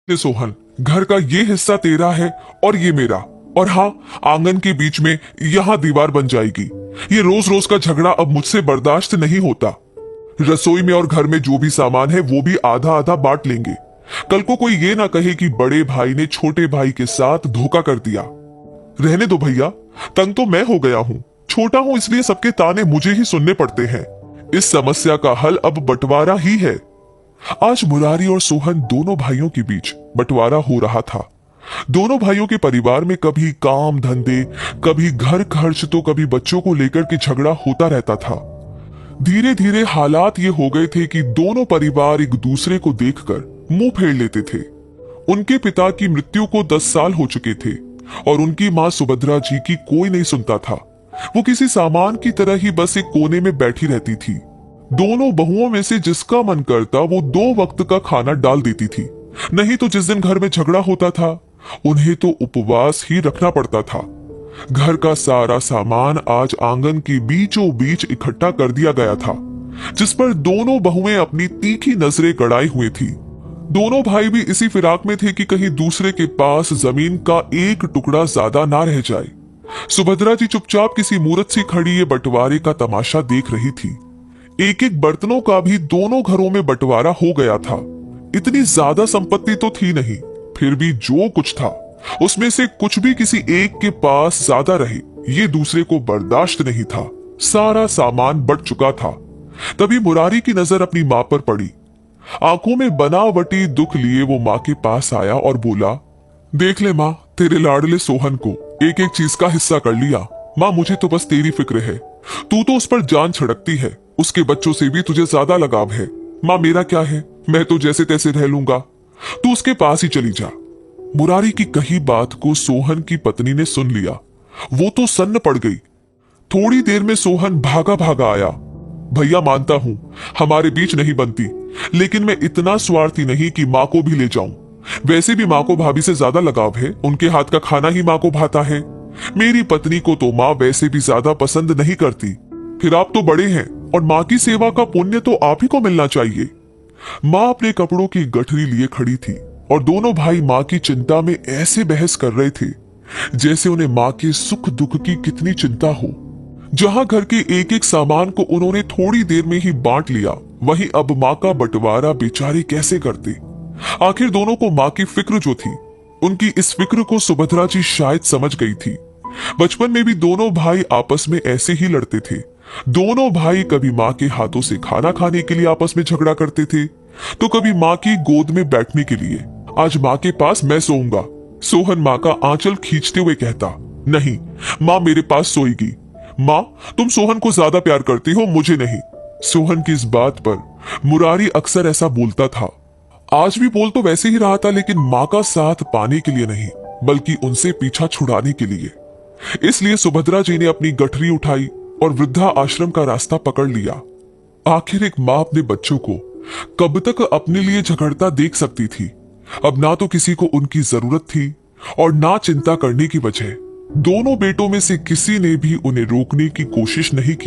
ये सोहन, घर का ये हिस्सा तेरा है और ये मेरा। और हाँ, आंगन के बीच में यहाँ दीवार बन जाएगी। ये रोज रोज का झगड़ा अब मुझसे बर्दाश्त नहीं होता। रसोई में और घर में जो भी सामान है वो भी आधा आधा बांट लेंगे। कल को कोई ये ना कहे कि बड़े भाई ने छोटे भाई के साथ धोखा कर दिया। रहने दो भैया, तंग तो मैं हो गया हूँ। छोटा हूँ इसलिए सबके ताने मुझे ही सुनने पड़ते हैं। इस समस्या का हल अब बंटवारा ही है। आज मुरारी और सोहन दोनों भाइयों के बीच बंटवारा हो रहा था। दोनों भाइयों के परिवार में कभी काम धंधे, कभी घर खर्च तो कभी बच्चों को लेकर के झगड़ा होता रहता था। धीरे धीरे हालात ये हो गए थे कि दोनों परिवार एक दूसरे को देखकर मुंह फेर लेते थे। उनके पिता की मृत्यु को 10 साल हो चुके थे और उनकी मां सुभद्रा जी की कोई नहीं सुनता था। वो किसी सामान की तरह ही बस एक कोने में बैठी रहती थी। दोनों बहुओं में से जिसका मन करता वो 2 वक्त का खाना डाल देती थी, नहीं तो जिस दिन घर में झगड़ा होता था उन्हें तो उपवास ही रखना पड़ता था। घर का सारा सामान आज आंगन के बीचों बीच इकट्ठा कर दिया गया था, जिस पर दोनों बहुएं अपनी तीखी नजरें गड़ाए हुए थी। दोनों भाई भी इसी फिराक में थे कि कहीं दूसरे के पास जमीन का एक टुकड़ा ज्यादा ना रह जाए। सुभद्रा जी चुपचाप किसी मूरत सी खड़ी ये बंटवारे का तमाशा देख रही थी। एक एक बर्तनों का भी दोनों घरों में बंटवारा हो गया था। इतनी ज्यादा संपत्ति तो थी नहीं, फिर भी जो कुछ था उसमें से कुछ भी किसी एक के पास ज्यादा रहे ये दूसरे को बर्दाश्त नहीं था। सारा सामान बट चुका था। तभी मुरारी की नजर अपनी मां पर पड़ी। आंखों में बनावटी दुख लिए वो मां के पास आया और बोला, देख ले मां, तेरे लाडले सोहन को एक एक चीज का हिस्सा कर लिया। मां, मुझे तो बस तेरी फिक्र है। तू तो उस पर जान छिड़कती है, उसके बच्चों से भी तुझे ज्यादा लगाव है। मां, मेरा क्या है, मैं तो जैसे तैसे रह लूंगा, तू उसके पास ही चली जा। मुरारी की कही बात को सोहन की पत्नी ने सुन लिया। वो तो सन्न पड़ गई। थोड़ी देर में सोहन भागा भागा आया। भैया, मानता हूं हमारे बीच नहीं बनती, लेकिन मैं इतना स्वार्थी नहीं कि मां को भी ले जाऊं। वैसे भी मां को भाभी से ज्यादा लगाव है, उनके हाथ का खाना ही मां को भाता है। मेरी पत्नी को तो मां वैसे भी ज्यादा पसंद नहीं करती। फिर आप तो बड़े हैं और मां की सेवा का पुण्य तो आप ही को मिलना चाहिए। मां अपने कपड़ों की गठरी लिए खड़ी थी और दोनों भाई मां की चिंता में ऐसे बहस कर रहे थे जैसे उन्हें मां के सुख दुख की कितनी चिंता हो। जहां घर के एक एक सामान को उन्होंने थोड़ी देर में ही बांट लिया, वहीं अब मां का बंटवारा बेचारे कैसे करते। आखिर दोनों को मां की फिक्र जो थी, उनकी इस फिक्र को सुभद्रा जी शायद समझ गई थी। बचपन में भी दोनों भाई आपस में ऐसे ही लड़ते थे। दोनों भाई कभी मां के हाथों से खाना खाने के लिए आपस में झगड़ा करते थे, तो कभी मां की गोद में बैठने के लिए। आज मां के पास मैं सोऊंगा, सोहन मां का आंचल खींचते हुए कहता, नहीं, मां मेरे पास सोएगी। मां, तुम सोहन को ज्यादा प्यार करती हो, मुझे नहीं। सोहन की इस बात पर मुरारी अक्सर ऐसा बोलता था। आज भी बोल तो वैसे ही रहा था, लेकिन मां का साथ पाने के लिए नहीं, बल्कि उनसे पीछा छुड़ाने के लिए। इसलिए सुभद्रा जी ने अपनी गठरी उठाई और वृद्धा आश्रम का रास्ता पकड़ लिया। आखिर एक मां अपने बच्चों को कब तक अपने लिए झगड़ता देख सकती थी। अब ना तो किसी को उनकी जरूरत थी और ना चिंता करने की वजह। दोनों बेटों में से किसी ने भी उन्हें रोकने की कोशिश नहीं की।